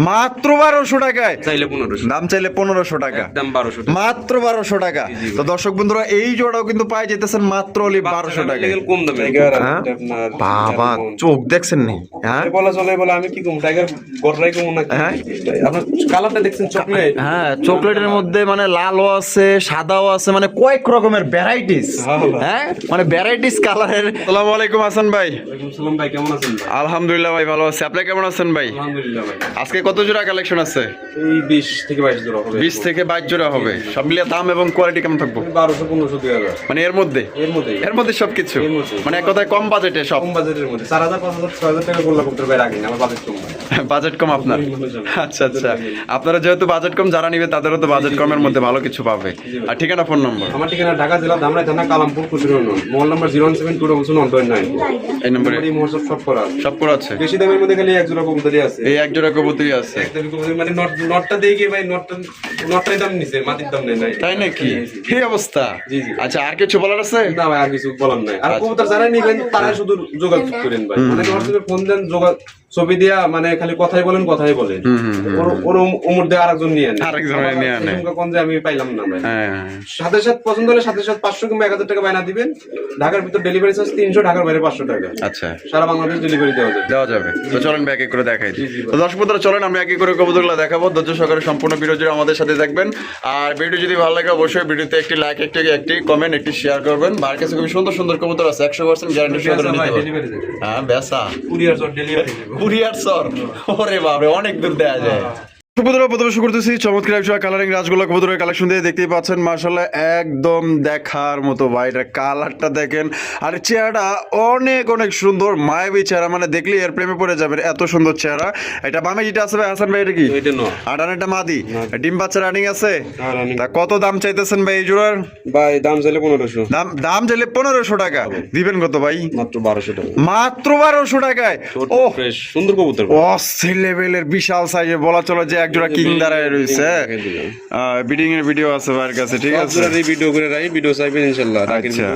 মাত্র 1200 টাকায় চাইলে 1500, দাম চাইলে 1500 টাকা, একদম 1200 টাকা। মাত্র 1200 টাকা। তো দর্শক বন্ধুরা এই জোড়াও কিন্তু পাই যেতেছেন মাত্র 1200 টাকায়। কম দামে হ্যাঁ? বাবা চোখ দেখছেন নি? হ্যাঁ বলা চলে বলে আমি কি কম টাইগার গড়রাই কম না। হ্যাঁ? আপনার কালারটা দেখছেন চকলেট। হ্যাঁ চকলেটের মধ্যে মানে লালও আছে সাদাও আছে মানে কয়েক রকমের ভ্যারাইটিস। হ্যাঁ মানে ভ্যারাইটিস কালারের। আসসালামু আলাইকুম হাসান ভাই। ওয়ালাইকুম সালাম ভাই, কেমন আছেন ভাই? আলহামদুলিল্লাহ ভাই ভালো আছি, আপনি কেমন আছেন ভাই? আলহামদুলিল্লাহ ভাই। আজকে কত জোড়া কালেকশন আছে? এই 20 থেকে 22 জোড়া হবে। 20 থেকে 22 জোড়া হবে। সব মিলিয়ে দাম এবং কোয়ালিটি কেমন থাকবে? 1200, 1500, 2000 মানে এর মধ্যে এর মধ্যে সবকিছু এর মধ্যে। মানে এক কথায় কম বাজেটে সব। কম বাজেটের মধ্যে 4000, 5000, 6000 টাকা গোল্লা করতে পারে রাখেন, আমার বাজেট কম ভাই। বাজেট কম আপনার? আচ্ছা আচ্ছা, আপনারা যেহেতু বাজেট কম, যারা নিবে তাদেরও তো বাজেট কমের মধ্যে ভালো কিছু পাবে। আর ঠিকানা ফোন নম্বর? আমার ঠিকানা ঢাকা জেলা ধামরাই থানা কালামপুর কুশিরন, মোবাইল নাম্বার 017229129। এই নম্বরে এই মোবাইল সব করা আছে। সব করা আছে। বেশি দামের মধ্যে খালি এক জোড়া কবুতরই আছে। এই এক জোড়া কবুতরই আছে। একদমই কবুতর মানে নটটা দিয়ে গিয়ে ভাই নটটাই দাম নিছে, মাটির দাম নেই নাই। তাই নাকি? এই অবস্থা? জি, জি। আচ্ছা আর কিছু বলার আছে? না ভাই আর কিছু বলার নাই। আর কবুতর যারা নিবেন তারা শুধু যোগাযোগ করেন ভাই। মানে হোয়াটসঅ্যাপে ফোন দেন, ছবি দিয়া মানে খালি কথাই বলেন। ওর উমর দিয়ে আরেকজন নিয়ে নেন। আরেকজনের নিয়ে নেন। কোন যে আমি পাইলাম না ভাই। হ্যাঁ সাথে সাথে পছন্দ হলে সাথে সাথে 500 কিংবা 1000 টাকা বায়না দিবেন। ঢাকার ভিতর ডেলিভারি চার্জ 300, ঢাকার বাইরে 500 টাকা। আচ্ছা সারা বাংলাদেশ ডেলিভারি দেওয়া যাবে। তো চলেন এক এক করে দেখাই দিই। তো দর্শক বন্ধুরা চলেন আমরা এক এক করে কবুতরগুলো দেখাবো। ধৈর্য সহকারে সম্পূর্ণ ভিডিও জুড়ে আমাদের সাথে দেখবেন। আর ভিডিও যদি ভালো লাগে অবশ্যই ভিডিওতে একটি লাইক, একটি কমেন্ট, একটি শেয়ার করবেন। বার কাছে খুবই সুন্দর সুন্দর কবুতর আছে, 100% গ্যারান্টি সহকারে নিতে পারবেন। হ্যাঁ বেসা কুরিয়ার চার্জ ডেলিভারি দেব। কুরিয়ার সর, ওরে বাপরে অনেক দূর দেয়া যায়। প্রথমে শুরু করতেছি চমৎকার একশো কালারিং রাজগোল্লা কবুতরের কালেকশন দিয়ে দেখতেই পাচ্ছেন মাশাআল্লাহ একদম দেখার মতো ভাই। এটা কালারটা দেখেন আর চেহারাটা অনেক অনেক সুন্দর, মায়াবী চেহারা, মানে দেখলে এর প্রেমে পড়ে যাবেন, এত সুন্দর চেহারা। এটা বামে যেটা আছে ভাই হাসান ভাই এটা কি? এটা নো। আটানাটা মাদি, ডিম বাচ্চা রানিং আছে। তা কত দাম চাইতেছেন ভাই এই জোড়ার? ভাই দাম চাইলে 1500। দাম চাইলে 1500 টাকা। দিবেন কত ভাই? মাত্র 1200 টাকা। মাত্র 1200 টাকায়? ও ফ্রেশ সুন্দর কবুতর। অস্থির লেভেলের বিশাল সাইজের, বলা চলে যে একজোড়া কিং দাঁড়ায় রয়েছে। বিডিং এর ভিডিও আছে ভাইয়ের কাছে, ঠিক আছে? এই ভিডিও করে রাই, ভিডিও চাইবেন ইনশাআল্লাহ। আচ্ছা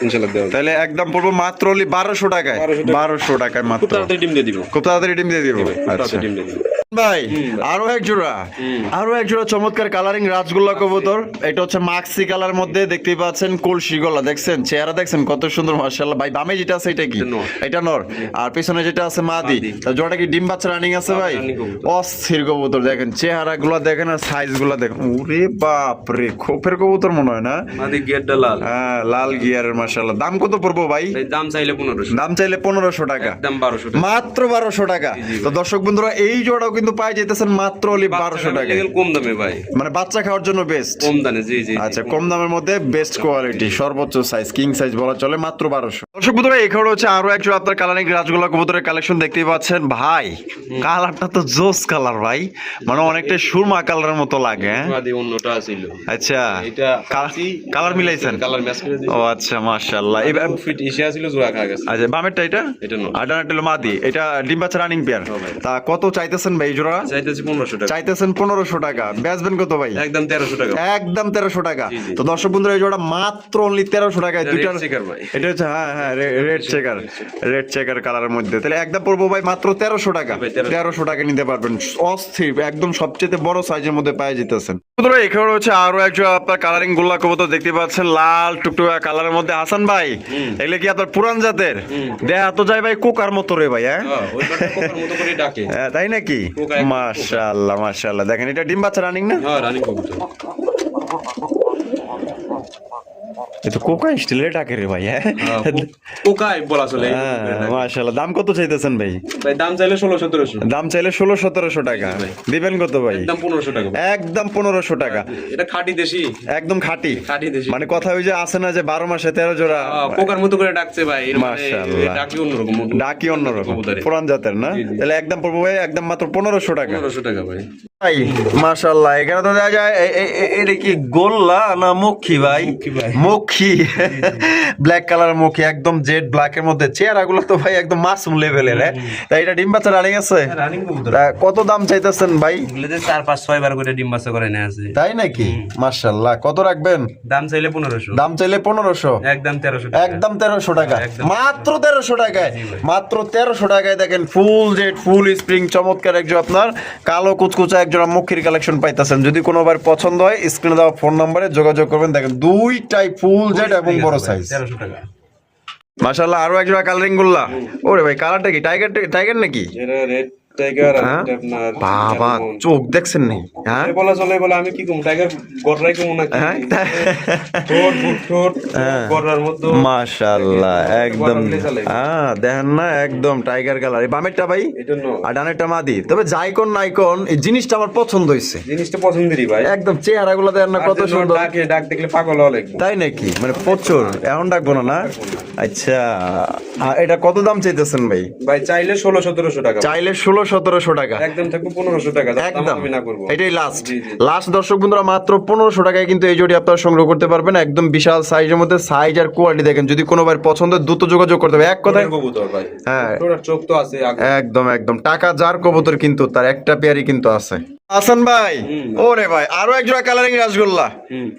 ইনশাআল্লাহ দেব। তাহলে একদম পড়বো মাত্র 1200 টাকায়। 1200 টাকায় মাত্র। খুব তাড়াতাড়ি ডিম দিয়ে দিব। খুব তাড়াতাড়ি ডিম দিয়ে দিব। আচ্ছা ডিম দিয়ে দিব ভাই। আরো এক জোড়া চমৎকার কালারিং রাজগোল্লা কবুতর। এটা হচ্ছে মাক্সি কালার মধ্যে, দেখতেই পাচ্ছেন কলসি গলা, দেখছেন চেহারা দেখছেন কত সুন্দর মাশাআল্লাহ ভাই। বামে যেটা আছে এটা কি? এটা নর। আর পিছনে যেটা আছে মাদি। জোড়াটা কি ডিম বাচ্চা রানিং আছে ভাই? অস্থির কবুতর, দেখেন চেহারা গুলা দেখেন আর সাইজ গুলা দেখেন, ওরে বাপ রে, খোপের কবুতর মনে হয় না? মাদি গিয়ারটা লাল। হ্যাঁ লাল গিয়ারের মাশাআল্লাহ। দাম কত পড়বো ভাই? দাম চাইলে 1500। দাম চাইলে 1500 টাকা। একদম 1200 টাকা। মাত্র 1200 টাকা। তো দর্শক বন্ধুরা এই জোড়াও কিন্তু পাই যেতেছেন মাত্র 1200 টাকা। কম দামে ভাই, মানে বাচ্চা খাওয়ার জন্য বেস্ট। কম দামে। জি জি। আচ্ছা কম দামের মধ্যে বেস্ট কোয়ালিটি, সর্বোচ্চ সাইজ কিং সাইজ বলা চলে, মাত্র 1200। দর্শক বন্ধুরা এখানে হচ্ছে আরো একজন আপনার কালারিং রাজগোল্লা কবুতরের কালেকশন দেখতেই পাচ্ছেন ভাই। কালারটা তো জোস কালার ভাই, মানে অনেকটা সুরমা কালারের মতো লাগে। হ্যাঁ মাদি অন্যটা ছিল। আচ্ছা এটা কালার মিলাইছেন? কালার ম্যাচ করে দিয়েছি। ও আচ্ছা মাশাআল্লাহ। এবার ফিট এশিয়া ছিল, জোড়া খা গেছে। আচ্ছা বামেরটা এটা? এটা নো। আডানাটা হলো মাদি, এটা ডিম বাচ্চা রানিং পেয়ার। তা কত চাইতেছেন ভাই এই জোড়া? চাইতেছি 1500 টাকা। চাইতেছেন 1500 টাকা। বেচবেন কত ভাই? একদম 1300 টাকা। একদম 1300 টাকা। তো দর্শক বন্ধুরা এই জোড়া মাত্র অনলি 1300 টাকায়। দুইটার এটা হচ্ছে হ্যাঁ রেড চেকার কালারের মধ্যে। তাহলে একদম পড়বো ভাই মাত্র 1300 টাকা। 1300 টাকা নিতে পারবেন, অস্থির একদম সবচেয়ে বড় সাইজের মধ্যে পাই যেতেছেন। বন্ধুরা এখানে হচ্ছে আরো একজন আপনার কালারিং গোল্লা কবুতর দেখতে পাচ্ছেন, লাল টুকটুকা কালারের মধ্যে। হাসান ভাই এগুলো কি আপনার পুরান জাতের? দেখা তো যায় ভাই কোকার মতো রে ভাই। হ্যাঁ তাই নাকি? মাশাআল্লাহ মাশাআল্লাহ। দেখেন এটা ডিম বাচ্চা রানিং না? হ্যাঁ রানিং কবুতর। এটা কোকা স্টিলের ডাকে রে ভাই। হ্যাঁ কোকাই বলা চলে। মাশাআল্লাহ। দাম কত চাইতেছেন ভাই? ভাই দাম চাইলে 1600-1700। দাম চাইলে 1600-1700 টাকা। দিবেন কত ভাই? একদম 1500 টাকা। একদম 1500 টাকা। এটা খাঁটি দেশি, একদম খাঁটি দেশি। মানে কথা ওই যে আছে না যে 12 মাসে 13 জোড়া কোকার মতো করে ডাকছে ভাই। মাশাআল্লাহ। ডাকি অন্যরকম পুরান জাতের না? তাহলে একদম পড়বো ভাই একদম মাত্র 1500 টাকা। 1500 টাকা ভাই। ভাই মাশাআল্লাহ, এখানে তো দেখা যায় এটা কি গোল্লা না মক্ষী ভাই? মক্ষী, ব্ল্যাক কালার মক্ষী, একদম জেড ব্ল্যাক এর মধ্যে। চেহারাগুলো তো ভাই একদম মাসুম লেভেলের। তাই এটা ডিম বাচ্চা রানিং আছে? কত দাম চাইতেছেন ভাই? 4-5-6 বার করে ডিম বাচ্চা করে নেওয়া আছে। তাই নাকি? মাশাআল্লাহ, কত রাখবেন? দাম চাইলে 1500। দাম চাইলে 1500, একদম 1300 টাকা। একদম 1300 টাকা, মাত্র 1300 টাকায়, মাত্র 1300 টাকায়। দেখেন ফুল জেড ফুল স্প্রিং চমৎকার একজন আপনার কালো কুচকুচা একজোড়া মক্ষীর কালেকশন পাইতেছেন। যদি কোনোবার পছন্দ হয় স্ক্রিনে দেওয়া ফোন নম্বরে যোগাযোগ করবেন। দেখেন দুইটাই ফুল জেড এবং বড় সাইজ। 1300 টাকা। মাশাআল্লাহ, আরো একজোড়া কালারিং গুল্লা। ওরে ভাই, কালারটা কি টাইগার? টাইগার নাকি? এটা রেড টাইগার। হ্যাঁ? বাবা চোখ দেখছেন নি? হ্যাঁ বলা চলে, বলা আমি কি কম টাইগার গড়রাই কম নাকি? হ্যাঁ ঠোঁট ঠোঁট গড়রার মধ্যে মাশাআল্লাহ একদম। হ্যাঁ দেখেন না, একদম টাইগার কালার। এই বামেরটা ভাই এটা নো, আর ডানেরটা মাদি। তবে যাইকন নাইকন এই জিনিসটা আমার পছন্দ হইছে, জিনিসটা পছন্দেরই ভাই। একদম চেহারা গুলো দেখেন না কত সুন্দর। ডাক দেখলে পাগল হলে। তাই নাকি? মানে প্রচুর। এখন ডাকবো না? আচ্ছা, এটা কত দাম চাইতেছেন ভাই? ভাই চাইলে 1600-1700 টাকা। চাইলে 1600-1700 টাকা, একদম থাকবে 1500 টাকা। একদম আমি না করবো, এটাই লাস্ট। লাস্ট দর্শক বন্ধুরা, মাত্র 1500 টাকায় কিন্তু এই জোড়ি আপনারা সংগ্রহ করতে পারবেন। একদম বিশাল সাইজের মধ্যে, সাইজ আর কোয়ালিটি দেখেন। যদি কোনোবার পছন্দ দ্রুত যোগাযোগ করতে হবে। এক কথায় কবুতর ভাই। হ্যাঁ, ওটার চোখ তো আছে একদম একদম টাকা যার কবুতর কিন্তু তার একটা পেয়ারই কিন্তু আছে। হাসান ভাই, ওরে ভাই, আরো এক জোড়া কালারিং রাসগোল্লা।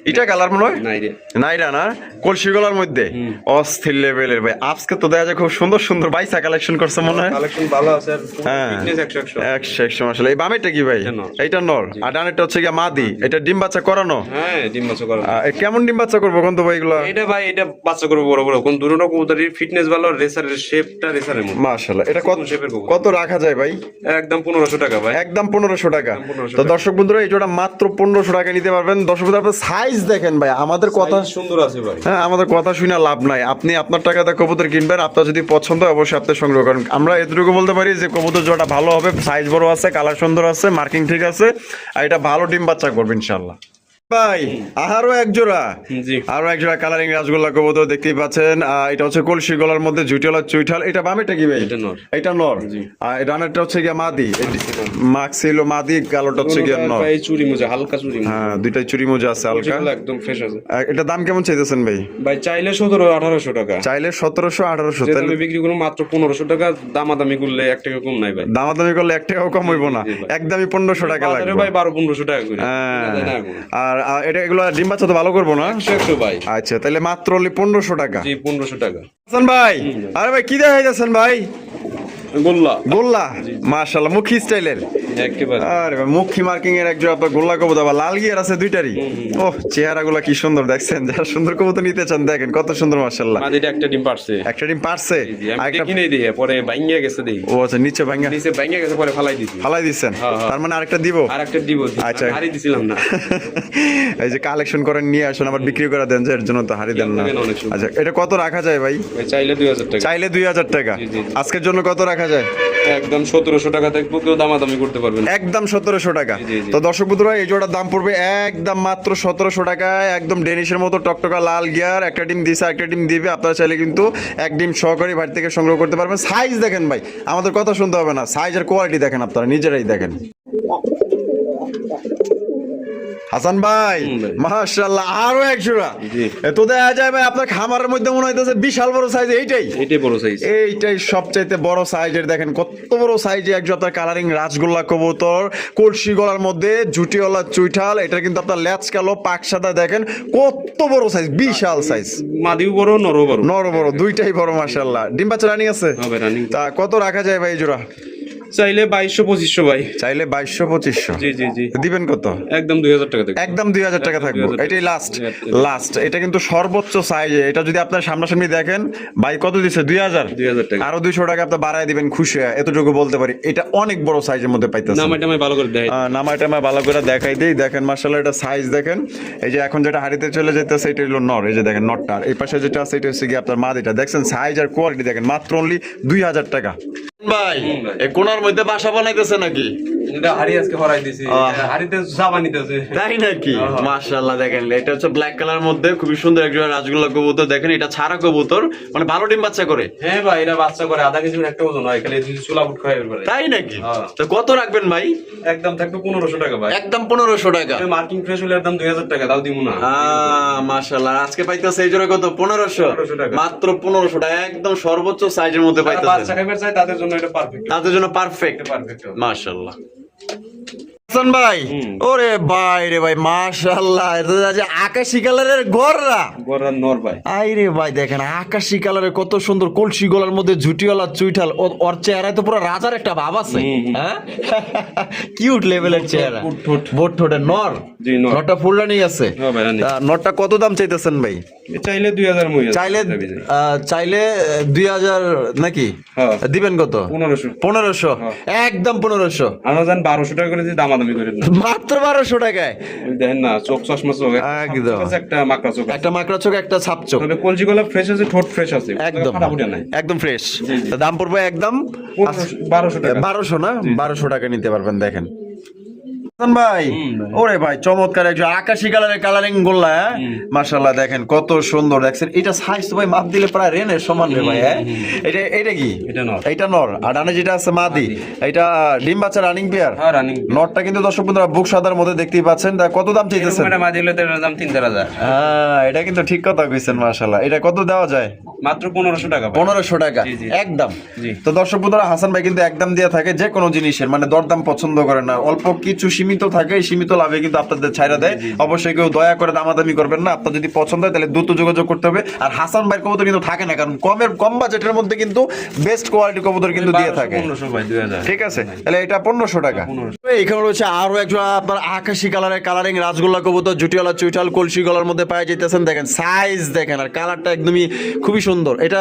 এটা কালার মনে হয় নাই রে, নাইরা না, কলসি গলার মধ্যে অস্থির লেভেলের ভাই। আজকে তো দেখা যায় খুব সুন্দর সুন্দর বাইসা কালেকশন করছে মনে হয়। কালেকশন ভালো আছে আর হ্যাঁ, ফিটনেস 100 100 মাশাআল্লাহ। এই বামেরটা কি ভাই? এইটা নর, আর ডানেরটা হচ্ছে কি মাদি। এটা ডিম বাচ্চা করানো? হ্যাঁ, ডিম বাচ্চা করানো। কেমন ডিম বাচ্চা করবো কোন তো ভাই এগুলো? এটা ভাই, এটা বাচ্চা করবে বড় বড়। কোন দুটো কবুতরের ফিটনেস ভালো, রেসারের শেপটা রেসারের মতো। মাশাআল্লাহ, এটা কত শেপের কবুতর। কত রাখা যায় ভাই? একদম 1500 টাকা ভাই। একদম 1500 টাকা। 1500 তো দর্শক বন্ধুরা, এই জোড়া মাত্র 1500 টাকা নিতে পারবেন। দর্শক বন্ধুরা, আপনার সাইজ দেখেন ভাই, আমাদের কথা সুন্দর আছে ভাই। হ্যাঁ, আমাদের কথা শুনে লাভ নাই। আপনি আপনার টাকাতে কবুতর কিনবেন, আপনার যদি পছন্দ হয় অবশ্যই আপনি সংগ্রহ করেন। আমরা এতটুকু বলতে পারি যে কবুতর জোড়া ভালো হবে, সাইজ বড় আছে, কালার সুন্দর আছে, মার্কিং ঠিক আছে, আর এটা ভালো ডিম বাচ্চা করবে ইনশাআল্লাহ। ভাই আরো এক জোড়া, জি, আরো এক জোড়া কালারিং রাসগোল্লা কবুতর দেখতেই পাচ্ছেন। এটা হচ্ছে কলসি গলার মধ্যে জুটিওয়ালা চুইঠাল। এটা বামেটা কি ভাই? এটা নর। এটা নর, আর ডানেরটা হচ্ছে গিয়া মাদি। মাক্সিল মাদি, কালোটা হচ্ছে গিয়া নর। এই চুরি মোজা, হালকা চুরি মোজা। হ্যাঁ, দুইটাই চুরি মোজা আছে হালকা, একদম ফ্রেশ আছে। এটা দাম কেমন চাইতেছেন ভাই? ভাই চাইলে 1700-1800 টাকা। চাইলে 1700-1800। যেটা আমি বিক্রি করব মাত্র 1500 টাকা। দামাদামি করলে 1 টাকা কম নাই ভাই। দামাদামি করলে 1 টাকাও কম হইব না, একদমই 1500 টাকা বাজারে লাগবে ভাই 1200-1500 টাকা করে। আর এটা এগুলো ডিম বাচ্চা তো ভালো করবো না? 100 ভাই। আচ্ছা, তাহলে মাত্র 1500 টাকা। জি, 1500 টাকা। হাসান ভাই, আরে ভাই কি দেখাইতেছেন ভাই? গোল্লা। গোল্লা, মাশাআল্লাহ, মুখী স্টাইলের একেবারে। আরে ভাই, মুখী মার্কিং এর একজন আপনার গোল্লা কবুতর, আবার লাল গিয়ার আছে দুইটারই। ওহ, চেহারাগুলো কি সুন্দর দেখছেন। যারা সুন্দর কবুতর নিতে চান দেখেন কত সুন্দর মাশাআল্লাহ। মাদিটা একটা ডিম পারছে। একটা ডিম পারছে? আমি কিনে দিয়ে পরে ভাঙিয়ে গেছে দেই। ও আচ্ছা, নিচে ভাঙা, নিচে ভাঙিয়ে গেছে পরে ফালাই দিছি। ফালাই দিচ্ছেন? তার মানে আরেকটা দিব? আরেকটা দিব। আচ্ছা, হারি দিছিলাম না। এই যে কালেকশন করেন নিয়ে আসুন, আবার বিক্রি করে দেন, যে এর জন্য তো হারি দেন না। আচ্ছা, এটা কত রাখা যায় ভাই? চাইলে 2000 টাকা। চাইলে 2000 টাকা। আজকের জন্য কত রাখা যায়? একদম 1700 টাকা থাকবে, কেউ দামাদামি করতে পারবেন। একদম 1700 টাকা। তো দর্শক বন্ধুরা, এই জোড়ার দাম পড়বে একদম মাত্র 1700 টাকায়। একদম ডেনিশের মতো টকটকা লাল গিয়ার, একটা ডিম দিছে, একটা ডিম দিবে। আপনারা চাইলে কিন্তু এক ডিম সহকারী বাড়ি থেকে সংগ্রহ করতে পারবেন। সাইজ দেখেন ভাই, আমাদের কথা শুনতে হবে না, সাইজ আর কোয়ালিটি দেখেন, আপনারা নিজেরাই দেখেন। হাসান ভাই, মাশাআল্লাহ, আরো এক জোড়া। তো দেখা যায় ভাই আপনার খামারের মধ্যে মনে হইতেছে বিশাল বড় সাইজ। এইটাই বড় সাইজ, এইটাই সবচাইতে বড় সাইজের। দেখেন কত বড় সাইজে একজন আপনার কালারিং রাসগোল্লা কবুতর, কলসি গলার মধ্যে জুটিওয়ালা চুইঠাল। এটা কিন্তু আপনার ল্যাচ কালো, পাক সাদা। দেখেন কত বড় সাইজ, বিশাল সাইজ। মাদিও বড়, নরও বড়। নর বড়, দুইটাই বড় মাশাআল্লাহ। ডিম বাচ্চা রানিং আছে? হবে রানিং। তা কত রাখা যায় ভাই এই জোড়া? চাইলে 2200-2500 ভাই। চাইলে 2200-2500। জি জি জি। দিবেন কত? একদম 2000 টাকা থাকবে। একদম 2000 টাকা থাকবে। এটাই লাস্ট। এটা কিন্তু সর্বোচ্চ সাইজে। এটা যদি আপনার সামনাসামনি দেখেন, ভাই কত দিচ্ছে? 2000 টাকা। আরো 200 টাকা আপনি বাড়ায় দিবেন খুশি হয়, এতটুকু বলতে পারি। এটা অনেক বড় সাইজের মধ্যে পাইতেছেন। নামাইটা ভালো করে দেখাই। নামাইটা ভালো করে দেখাই দেই। দেখেন মাশাআল্লাহ, এটা সাইজ দেখেন। এই যে এখন যেটা হাড়িতে চলে যেতেছে এটা হলো নর। এই যে দেখেন নরটা। এই পাশে যেটা আছে এটা হচ্ছে কি আপনার মাদিটা। দেখছেন সাইজ আর কোয়ালিটি দেখেন। মাত্র অনলি 2000 টাকা। ভাই ভাই। এই কোনার মধ্যে বাসা বানাইতেছে নাকি? এটা হাড়ি আজকে হরাই দিছি হাড়িতে চাপা নিতেছে তাই নাকি? মাশাআল্লাহ, দেখেন এটা হচ্ছে ব্ল্যাক কালার মধ্যে খুবই সুন্দর একজন রাজগোল্লা কবুতর। দেখেন এটা ছাড়া কবুতর, মানে ভালো ডিম বাচ্চা করে। হ্যাঁ ভাই, এটা বাচ্চা করে আধা কেজির একটা ওজন হয়, খালি চুলা বুট খাই পারে। তাই নাকি? হ্যাঁ। তো কত রাখবেন ভাই? একদম থাকবে 1500 টাকা ভাই। একদম 1500 টাকা। মার্কিং ফ্রেশ হলে একদম 2000 টাকা দাও দিমু না। মাশাআল্লাহ, আজকে পাইতেছে এই জোড়া কত? 1500 টাকা। মাত্র 1500 টাকা, একদম সর্বোচ্চ সাইজের মধ্যে যারা পাইতেছে। বাচ্চা খাইবার চায় তাদের জন্য এটা পারফেক্ট। তাদের জন্য পারফেক্ট। পারফেক্ট। মাশাআল্লাহ। হাসান ভাই, ওরে ভাই রে ভাই, মাশাআল্লাহ, এটা যে আকাশী কালারের গররা। গড়া নর ভাই। আইরে ভাই, দেখেন আকাশী কালারের কত সুন্দর কলসি গলার মধ্যে ঝুটিওয়ালা চুইঠাল। ওর চেহারায় তো পুরো রাজার একটা ভাব আছে। হ্যাঁ, কিউট লেভেলের চেহারা। বোট ঠোঁটের নর। জি, নর। নরটা ফুলরানি আছে। হ্যাঁ ভাই, রানী। তা নরটা কত দাম চাইতেছেন ভাই? চাইলে 2000 মই আছে। চাইলে 2000 নাকি? হ্যাঁ। দিবেন কত? 1500। 1500, একদম 1500। আমরা জান 1200 টাকা করে দিয়ে দামাদামি করেন না। মাত্র 1200 টাকায়। ওই দেখেন না, চোখ চশমা চোখ একদম। একটা মাকড়া চোখ আছে। একটা মাকড়া চোখ, একটা ছাপ চোখ। তবে কলজি গলা ফ্রেশ আছে, ঠোঁট ফ্রেশ আছে, একদম ফাটাফুটি নাই। একদম ফ্রেশ। দাম পড়বে একদম 1200 টাকা। 1200 না? 1200 টাকা নিতে পারবেন। দেখেন হাসান ভাই, ওরে ভাই, চমৎকার একজন আকাশী কালারের কালারিং গোল্লা। হ্যাঁ, মাশাআল্লাহ, দেখেন কত সুন্দর। দেখছেন এটা সাইজ তো ভাই মাপ দিলে প্রায় রেনের সমান রে ভাই। হ্যাঁ, এটা কি? এটা নর। এটা নর। আর ডানে যেটা আছে মাদি, এটা ডিম বাচ্চা রানিং পেয়ার। হ্যাঁ, রানিং। নরটা কিন্তু দর্শক বন্ধুরা বুক সাদার মধ্যে দেখতেই পাচ্ছেন। তা কত দাম চাইতেছেন? এটা মাঝে হলে এর দাম 3000। হ্যাঁ, এটা কিন্তু ঠিক কথা কইছেন। মাশাআল্লাহ, এটা কত দেওয়া যায়? মাত্র 1500 টাকা ভাই। 1500 টাকা জি, জি। একদম। জি। তো দর্শক বন্ধুরা, হাসান ভাই কিন্তু একদম দিয়ে থাকে যে কোনো জিনিসের, মানে দরদাম পছন্দ করে না। অল্প কিছু সীমিত থাকে, সীমিত লাভে কিন্তু আপনাদের ছাইরা দেয়। অবশ্যই কেউ দয়া করে দামাদামি করবেন না। আপনার যদি পছন্দ হয় তাহলে দ্রুত যোগাযোগ করতে হবে। আর হাসান ভাইয়ের কবুতর কিন্তু থাকে না, কারণ কম বাজেটের মধ্যে কিন্তু বেস্ট কোয়ালিটি কবুতর কিন্তু দিয়ে থাকে। 1500 ভাই, 2000। ঠিক আছে, তাহলে এটা 1500 টাকা। এখানে রয়েছে আরো একজন আপনার আকাশী কালারের কালারিং রাজগোল্লা কবুতর, জুটিওয়ালা চুইঠাল কলসি গলার মধ্যে পাওয়া যেতেছেন। দেখেন সাইজ দেখেন, আর কালারটা একদমই খুবই সুন্দর। এটা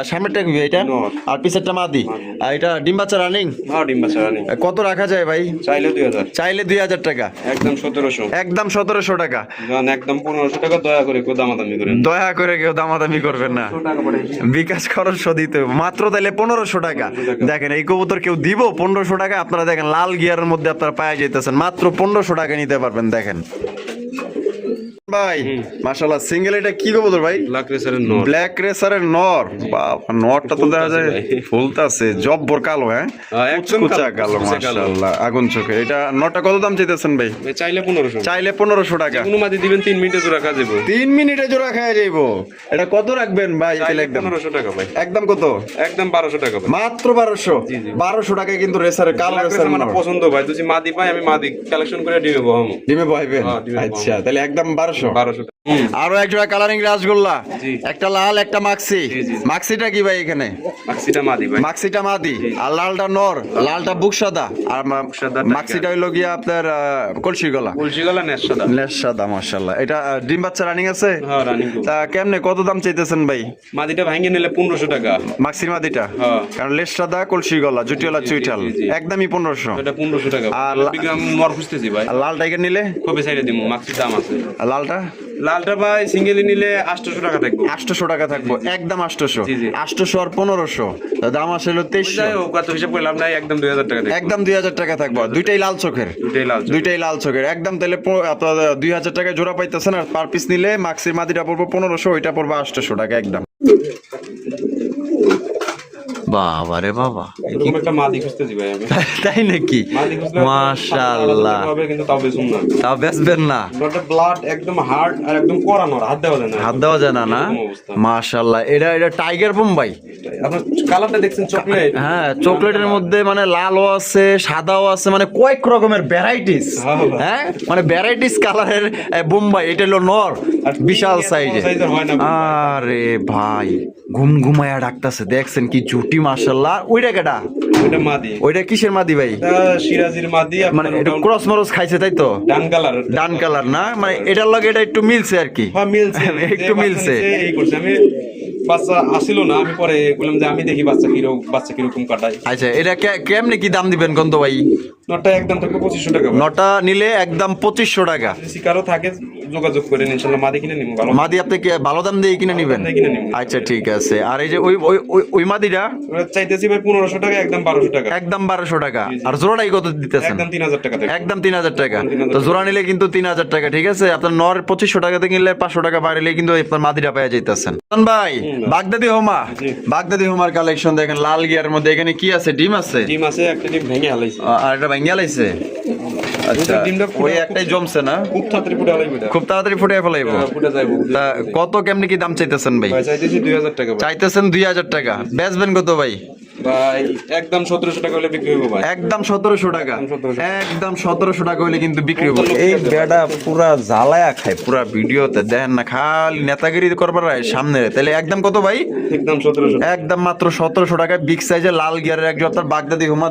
সামনেরটা কি এটা? নর। আর পিছেরটা মাদি। আর এটা ডিম বাচ্চা রানিং। হ্যাঁ, ডিম বাচ্চা রানিং। কত রাখা যায় ভাই? চাইলে 2000। চাইলে 2000 টাকা। একদম 1700। একদম 1700 টাকা। জান একদম 1500 টাকা, দয়া করে কেউ দামাদামি করেন। দয়া করে কেউ দামাদামি করবেন না। টাকা পাঠাই। বিকাশ খরচ দিতে হবে। মাত্র তাইলে 1500 টাকা। দেখেন এই কবুতর কেউ দিব 1500 টাকা? আপনারা দেখেন লাল গিয়ারের মধ্যে আপনারা পাওয়া যাইতেছেন, মাত্র 1500 টাকা নিতে পারবেন। দেখেন ভাই, মাশাআল্লাহ, সিঙ্গেল এটা কি কবুতর ভাই? ব্ল্যাক রেসারের নর। ব্ল্যাক রেসারের নর। বাবা, নরটা তো দেখা যায় ফুলতাছে, জব্বর কালো। হ্যাঁ, একদম কুচকুচা কালো, মাশাআল্লাহ, আগুন চোখে। এটা নরটা কত দাম চাইতেছেন ভাই? চাইলে 1500। চাইলে 1500 টাকা। কোনো মাঝে দিবেন 3 মিনিটে জোড়া কাজ দেব। 3 মিনিটে জোড়া খাওয়া যাইবো। এটা কত রাখবেন ভাই? চাইলে একদম 1500 টাকা ভাই। একদম কত? একদম 1200 টাকা ভাই। মাত্র 1200। 1200 টাকায় কিন্তু রেসারের কালো ব্ল্যাক রেসার রেসার আমার পছন্দ ভাই, তুই মাদি পাই, আমি মাদি কালেকশন করে দিয়ে দেবো। ডিমে বহাইবেন? হ্যাঁ, ডিমে আচ্ছা, তাহলে একদম 1200। 1200 টাকা। আরো এক জোড়া কালারিং রাসগোল্লা, জি। একটা লাল একটা মাক্সি। জি, জি। মাক্সিটা কি ভাই এখানে? মাক্সিটা মাদি ভাই। মাক্সিটা মাদি, আর লালটা নর। লালটা বুক সাদা, আর সাদা মাক্সিটা হইলো গিয়া আপনার কলসি গলা। কলসি গলা নেশ সাদা। লেস সাদা, মাশাআল্লাহ। এটা ডিম বাচ্চা রানিং আছে? হ্যাঁ, রানিং। তা কেমনে কত দাম চাইতেছেন ভাই? মাদিটা ভাঙিয়ে নিলে 1500 টাকা। মাক্সির মাদিটা? হ্যাঁ। কারণ লেস সাদা, কলসি গলা, জুটিওয়ালা চুইঠাল, জি, জি। একদমই 1500। এটা 1500 টাকা। আর বিগ্রাম নর খুঁজতেছি ভাই। আর লাল টাইগার নিলে? কবে সাইডে দিমু, মাক্সির দাম আছে। আর লালটা? লালটা ভাই সিঙ্গেলি নিলে 800 টাকা থাকবে। 800 টাকা থাকবো, একদম 800। জি, জি। 800 আর 1500, দাম আসলে 2300। যাই হোক, কত হিসাব করলাম না, একদম 2000 টাকা থাকবে। একদম 2000 টাকা থাকবো। দুইটাই লাল চোখের। দুইটাই লাল। দুইটাই লাল চোখের একদম। তাহলে আপনার 2000 টাকায় জোড়া পাইতেছেন। আর পার পিস নিলে মাক্সির মাদিটা পড়বো 1500, ওইটা পড়বো 800 টাকা একদম। বাবা রে বাবা, এরকম একটা মাদি খুঁজতেছি ভাই আমি। তাই নাকি? মাদি খুঁজলে মাশাআল্লাহ, হবে, কিন্তু তাও বেচুম না। তাও বেচবেন না? নটটা ব্লাড একদম হার্ড আর একদম কড়া নর, হাত দেওয়া যায় না। হাত দেওয়া যায় না? না, এরকম অবস্থা। মাশাআল্লাহ। এটা টাইগার বোম্বাই। আপনার কালারটা দেখছেন চকলেট। হ্যাঁ, চকলেটের মধ্যে মানে লালও আছে, সাদাও আছে, মানে কয়েক রকমের ভ্যারাইটিস। হ্যাঁ, মানে ভ্যারাইটিস কালারের বোম্বাই। এটা হলো নর, আর বিশাল সাইজে। সাইজের হয় না বোম্বাই। আরে ভাই, ঘুমায়া ডাকতেছে, দেখছেন কি জুটি, মাশাআল্লাহ। ওইটা কেডা? ওটা মাদি। ওইটা কিসের মাদি ভাই? এটা সিরাজির মাদি। মানে এটা ক্রস মরস খাইছে তাই তো? ডান কালার। ডান কালার না, মানে এটার লগে এটা একটু মিলছে আর কি। হ্যাঁ, মিলছে। একটু মিলছে। এই করছে, আমি বাচ্চা আসিল না, আমি পরে বললাম যে আমি দেখি বাচ্চা কিরকম কাটাই। আচ্ছা, এটা কেমনে কি দাম দিবেন কোন তো ভাই? নটা একদম থাকবে 2500 টাকা ভাই। নটা নিলে একদম 2500 টাকা। যদি শিকারও থাকে যোগাযোগ করেন, ইনশাআল্লাহ মাদি কিনে নিব ভালো। মাদি আপনি কি ভালো দাম দিয়ে কিনে নিবেন? দাম দিয়ে কিনে নিব। আচ্ছা ঠিক আছে। আর এই যে ওই ওই ওই- ওই মাদিটা ওরা চাইতেছি ভাই 1500 টাকা, একদম 1200 টাকা, একদম 1200 টাকা। আর জোড়াটাই কত দিতেছেন? একদম 3000 টাকা থাকবে। একদম 3000 টাকা। 3000 তো জোড়া নিলে কিন্তু 3000 টাকা, ঠিক আছে। আপনার নর 2500 টাকাতে কিনলে 500 টাকা বাড়িলে কিন্তু আপনার মাদিটা পেয়ে যাইতেছেন। ভাই বাগদাদি হোমা, জি। বাগদাদি হোমার কালেকশন দেখেন লাল গিয়ার মধ্যে। এখানে কি আছে? ডিম আছে? ডিম আছে, একটা ডিম ভেঙে হালাইছে। আর এটা ভাঙ্গিয়া লাইছে? আচ্ছা, ডিমটা ওই একটাই জমছে না? খুব তাড়াতাড়ি ফুটে হালাইবে এটা। খুব তাড়াতাড়ি ফুটে ফেলাইবো। ফুটে যাইবো। তা কত কেমনি কি দাম চাইতেছেন ভাই? ভাই চাইতেছি 2000 টাকা ভাই। চাইতেছেন 2000 টাকা। বেচবেন কত ভাই? ভাই একদম 1700 টাকা হলে বিক্রি হবে ভাই। একদম 1700 টাকা। একদম 1700 একদম 1700 টাকা হইলে কিন্তু বিক্রি হবে। কত লোক এই আছে? বেড়া পুরা জ্বালায়া খায় পুরা ভিডিওতে, দেখেন না খালি নেতাগিরি করবার সামনে। তাহলে একদম কত ভাই? একদম 1700। একদম মাত্র 1700 টাকায় বিগ সাইজের লাল গিয়ারের একজন আপনার বাগদাদি হুমা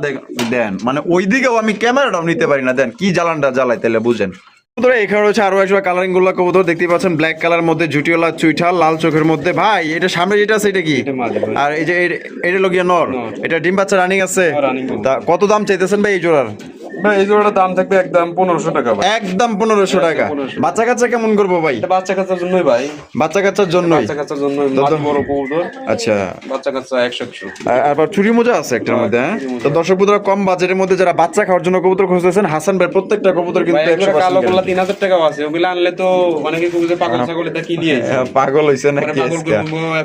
দেন। মানে ওইদিকেও আমি ক্যামেরাটাও নিতে পারি না, দেন কি জ্বালানটা জ্বালাই, তাহলে বুঝেন। কবুতর এখানে রয়েছে আরো একটা কালারিং গুলা কবুতর দেখতে পাচ্ছেন, ব্ল্যাক কালার মধ্যে জুটিওলা চুইঠাল লাল চোখের মধ্যে। ভাই এটা সামনে যেটা আছে এটা কি? এটা মাদি ভাই। আর এই যে এটা লগিয়া নর, এটা ডিম বাচ্চা রানিং আছে। রানিং। তা কত দাম চাইতেছেন ভাই এই জোড়ার? ভাই এই জোড়াটার দাম থাকবে একদম 1500 টাকা ভাই। একদম 1500 টাকা। 1500 বাচ্চা কাচ্চা কেমন করবো ভাই? এটা বাচ্চা কাচ্চার জন্যই ভাই। বাচ্চা কাচ্চার জন্যই। বাচ্চা কাচ্চার জন্য মাদি বড় কবুতর। আচ্ছা। বাচ্চা কাচ্চা 100 আবার চুরি মোজা আছে একটার মধ্যে, হ্যাঁ? তো দর্শক বন্ধুরা কম বাজেটের মধ্যে যারা বাচ্চা খাওয়ার জন্য কবুতর খুঁজতেছেন, হাসান ভাই প্রত্যেকটা কবুতর কিন্তু ভাই এগুলো 100% কালো গোল্লা 3000 টাকাও আছে। ওগুলো আনলে তো অনেকে কবুতর পাগল ছাগল এটা কি নিয়ে আসে। পাগল হইছে মানে নাকি পাগল আজকে?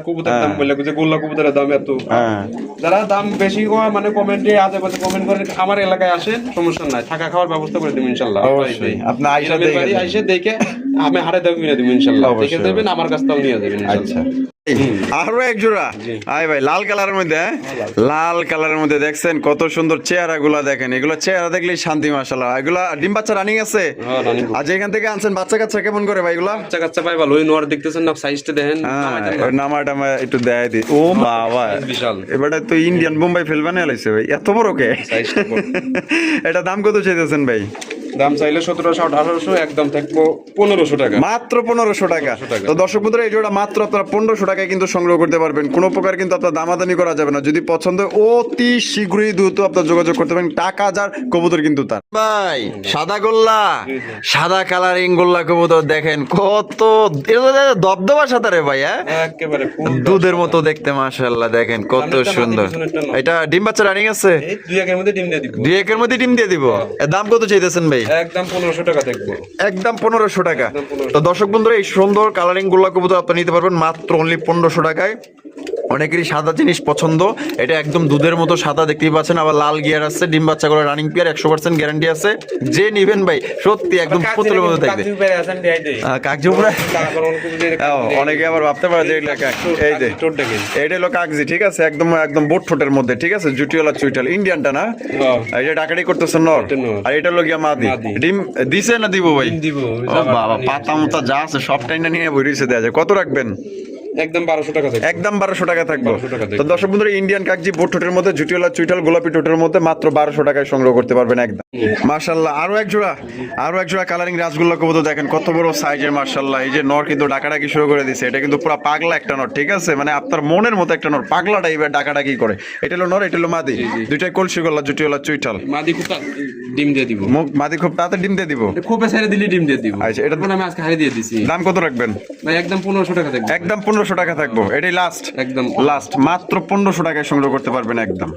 কবুতরের দাম বললে যে গোল্লা কবুতরের দাম এত। হ্যাঁ। যারা দাম বেশি মানে কমেন্টে আজে বাজে কমেন্ট করে আমার এলাকায় আসেন, সমস্যা নাই, থাকা খাওয়ার ব্যবস্থা করে দেব ইনশাআল্লাহ। অবশ্যই। আপনি আইসা গ্রামের দেখে বাড়ি দেবেন। আইসা দেখে আমি হারে দাম কিনে দেব ইনশাআল্লাহ। অবশ্যই। দেখে দেবেন, আমার কাছ থেকেও নিয়ে যাবেন আচ্ছা। ইনশাআল্লাহ। আরো এক জোড়া। আয় ভাই লাল কালারের মধ্যে, হ্যাঁ? লাল কালারের মধ্যে দেখছেন কত সুন্দর চেহারা গুলা, দেখেন এগুলো চেহারা দেখলেই শান্তি মাশাআল্লাহ। এগুলা ডিম বাচ্চা রানিং আছে? হ্যাঁ রানিং। আর যেখান থেকে আনছেন বাচ্চা কাচ্চা কেমন করে ভাই এগুলা? বাচ্চা কাচ্চা ভাই ভালো। ওই নোয়ার দেখতেছেন না, সাইজটা দেখেন। হ্যাঁ, নামাটা একটু দেয় দি। ও বাবা, বিশাল। এবারে তো ইন্ডিয়ান বোম্বাই ফেলবানে আলাইছে ভাই, এত বড় কে? সাইজটা বড়। এটা দাম কত চাইতেছেন ভাই? দাম চাইলে 1700 1800, একদম থাকবো 1500 টাকা। মাত্র 1500 টাকা। 1500 টাকা। তো দর্শক বন্ধুরা এই জোড়া মাত্র আপনারা 1500 টাকায় কিন্তু সংগ্রহ করতে পারবেন। কোনো প্রকার কিন্তু আপনার দামাদামি করা যাবে না। যদি পছন্দ হয় অতি শীঘ্রই দ্রুত আপনার যোগাযোগ করতে পারেন। টাকা যার কবুতর কিন্তু তার। ভাই সাদা গোল্লা, সাদা কালারিং গোল্লা কবুতর দেখেন কত দবদবা সাদা রে ভাই, হ্যাঁ? একেবারে ফুল দুধের মতো দেখতে মাশাআল্লাহ, দেখেন কত সামনেরটা সুন্দর। মাদি, পিছনেরটা নর। এটা ডিম বাচ্চা রানিং আছে? এই দুই একের মধ্যে ডিম দিয়ে দিব। 2 একের মধ্যে ডিম দিয়ে দিব। এর দাম কত চাইতেছেন ভাই? একদম 1500 টাকা থাকবে। একদম 1500 টাকা। একদম 1500 তো দর্শক বন্ধুরা এই সুন্দর কালারিং গোল্লা কবুতর আপনি নিতে পারবেন মাত্র অনলি 1500 টাকায়। অনেকেরই সাদা জিনিস পছন্দ, এটা একদম দুধের মতো সাদা দেখতেই পাচ্ছেন। আবার লাল গিয়ার আছে, ডিম বাচ্চা করে রানিং পেয়ার, 100% গ্যারান্টি আছে। যে নিবেন ভাই সত্যি একদম পুতুলের মতো থাকবে। কাগজি উপরে অনেকে আবার ভাবতে পারে যে এটা এই যে এইটা হলো কাগজি, ঠিক আছে? একদম একদম বোট ঠোঁটের মধ্যে, ঠিক আছে? জুটিওয়ালা চুইটাল ইন্ডিয়ানটা না? এই যে ডাকাডি করতেছে নর, এটা নর। আর এটা হলো গিয়া মাদি। মাদি। ডিম দিছে না দিব ভাই? দিব। ও বাবা, পাতা মতা যা আছে সব টাইনা নিয়ে বইরিছে দেয়া যায়। কত রাখবেন? একদম 1200 টাকা থাকবে। একদম 1200 টাকা থাকবে। 1200 টাকা থাকবে। তো দর্শক বন্ধুরা ইন্ডিয়ান কাগজি বোট ঠোঁটের মধ্যে জুটিওয়ালা চুইটাল গোলাপি ঠোঁটের মধ্যে মাত্র 1200 টাকায় সংগ্রহ করতে পারবেন একদম। মাশাআল্লাহ আরো এক জোড়া কালারিং রাসগোল্লা কবুতর দেখেন কত বড় সাইজের মাশাআল্লাহ। এই যে নর কিন্তু ডাকাডাকি শুরু করে দিয়েছে। এটা কিন্তু পুরো পাগলা একটা নর, ঠিক আছে? মানে আপনার মনের মতো একটা নর, পাগলা টাইপের ডাকাডাকি করে। এটা হলো নর, এটা হলো মাদি। দুইটাই কলসি গলা জুটিওয়ালা চুইটাল। মাদি খুব ডিম দিয়ে দিব। মাদি খুব তাড়াতাড়ি ডিম দিয়ে দিব। খুব ছেড়ে দিলে ডিম দিয়ে দিব। আচ্ছা, এটা আমি আজকে হারিয়ে দিয়ে দিছি। দাম কত রাখবেন? ভাই একদম 1500 টাকা থাকবে। একদম 1500 টাকা থাকবো। এটাই লাস্ট, একদম লাস্ট মাত্র 1500 টাকায় সংগ্রহ করতে পারবেন একদম।